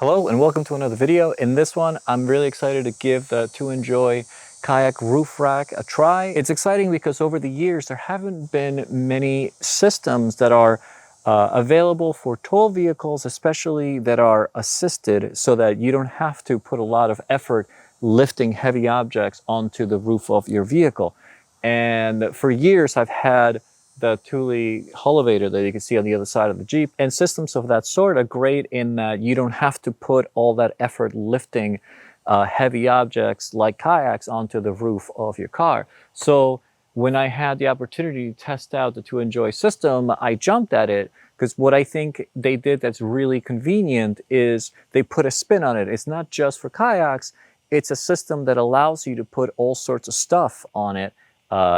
Hello and welcome to another video. In this one, I'm really excited to give the TOOENJOY kayak roof rack a try. It's exciting because over the years, there haven't been many systems that are available for tow vehicles, especially that are assisted so that you don't have to put a lot of effort lifting heavy objects onto the roof of your vehicle. And for years, I've had the Thule elevator that you can see on the other side of the Jeep. And systems of that sort are great in that you don't have to put all that effort lifting heavy objects like kayaks onto the roof of your car. So when I had the opportunity to test out the TOOENJOY system, I jumped at it because what I think they did that's really convenient is they put a spin on it. It's not just for kayaks, it's a system that allows you to put all sorts of stuff on it.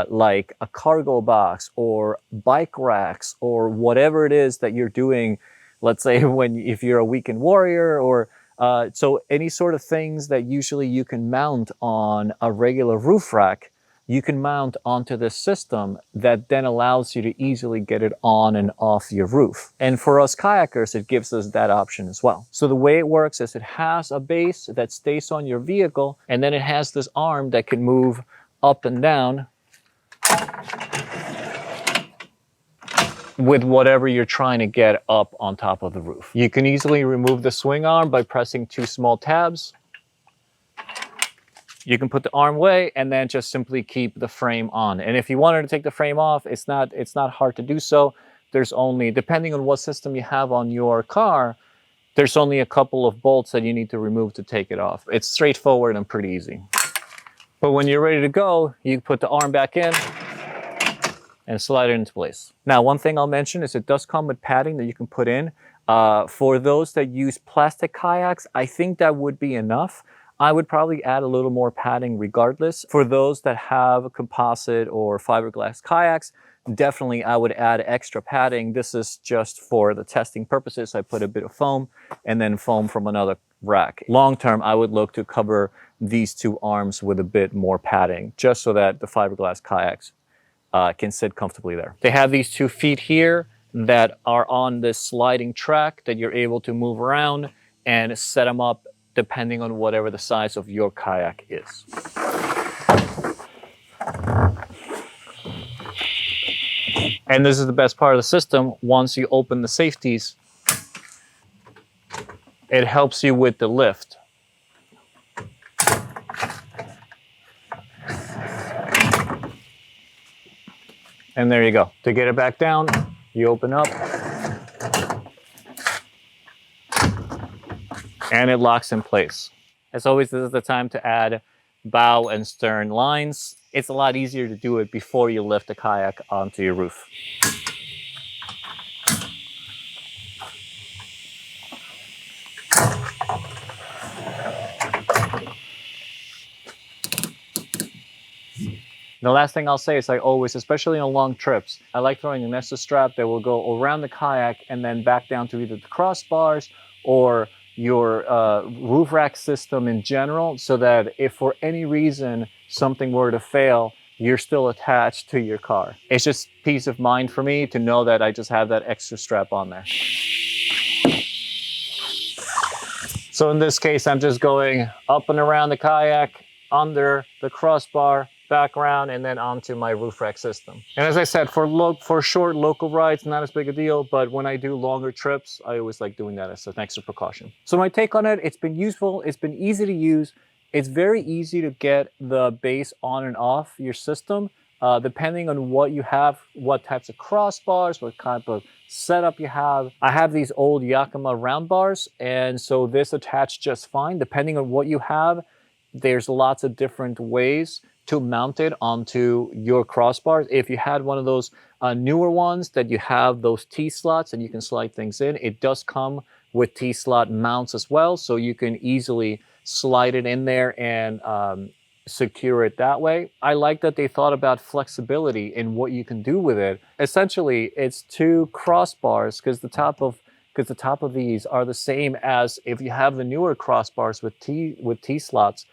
Like a cargo box or bike racks or whatever it is that you're doing, let's say if you're a weekend warrior or so any sort of things that usually you can mount on a regular roof rack, you can mount onto this system that then allows you to easily get it on and off your roof. And for us kayakers, it gives us that option as well. So the way it works is it has a base that stays on your vehicle, and then it has this arm that can move up and down with whatever you're trying to get up on top of the roof. You can easily remove the swing arm by pressing two small tabs. You can put the arm away and then just simply keep the frame on. And if you wanted to take the frame off, it's not hard to do so. There's only, depending on what system you have on your car, there's only a couple of bolts that you need to remove to take it off. It's straightforward and pretty easy. But when you're ready to go, you put the arm back in and slide it into place. Now, one thing I'll mention is it does come with padding that you can put in. For those that use plastic kayaks, I think that would be enough. I would probably add a little more padding regardless. For those that have composite or fiberglass kayaks, definitely I would add extra padding. This is just for the testing purposes. I put a bit of foam and then foam from another rack. Long term, I would look to cover these two arms with a bit more padding, just so that the fiberglass kayaks can sit comfortably there. They have these 2 feet here that are on this sliding track that you're able to move around and set them up depending on whatever the size of your kayak is. And this is the best part of the system. Once you open the safeties, it helps you with the lift. And there you go. To get it back down, you open up and it locks in place. As always, this is the time to add bow and stern lines. It's a lot easier to do it before you lift the kayak onto your roof. The last thing I'll say is I always, especially on long trips, I like throwing an extra strap that will go around the kayak and then back down to either the crossbars or your roof rack system in general, so that if for any reason something were to fail, you're still attached to your car. It's just peace of mind for me to know that I just have that extra strap on there. So in this case, I'm just going up and around the kayak, under the crossbar, back around, and then onto my roof rack system. And as I said, for short local rides, not as big a deal, but when I do longer trips, I always like doing that as an extra precaution. So my take on it, it's been useful, it's been easy to use, it's very easy to get the base on and off your system, depending on what you have, what types of crossbars, what type of setup you have. I have these old Yakima round bars, and so this attached just fine. Depending on what you have, there's lots of different ways to mount it onto your crossbars. If you had one of those newer ones that you have those T-slots and you can slide things in, it does come with T-slot mounts as well, so you can easily slide it in there and secure it that way. I like that they thought about flexibility in what you can do with it. Essentially, it's 2 crossbars because the top of these are the same as if you have the newer crossbars with T-slots.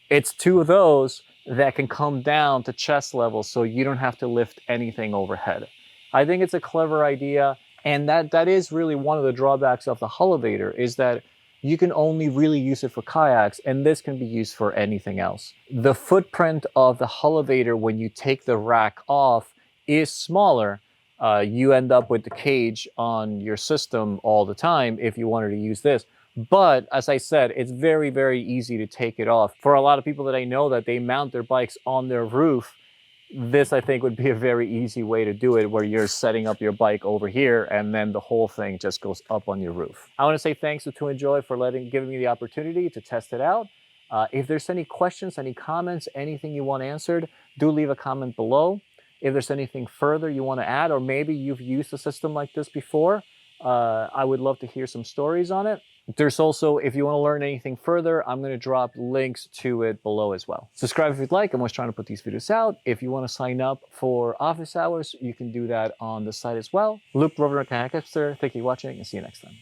It's 2 of those that can come down to chest level so you don't have to lift anything overhead. I think it's a clever idea, and that is really one of the drawbacks of the elevator, is that you can only really use it for kayaks, and this can be used for anything else. The footprint of the elevator when you take the rack off is smaller. You end up with the cage on your system all the time if you wanted to use this. But as I said, it's very, very easy to take it off. For a lot of people that I know that they mount their bikes on their roof, this I think would be a very easy way to do it, where you're setting up your bike over here and then the whole thing just goes up on your roof. I want to say thanks to TOOENJOY for giving me the opportunity to test it out. If there's any questions, any comments, anything you want answered, do leave a comment below. If there's anything further you want to add, or maybe you've used a system like this before, I would love to hear some stories on it. There's also, if you want to learn anything further, I'm going to drop links to it below as well. Subscribe if you'd like. I'm always trying to put these videos out. If you want to sign up for office hours, you can do that on the site as well. Luke, Rover, and Kayak Hipster. Thank you for watching, and see you next time.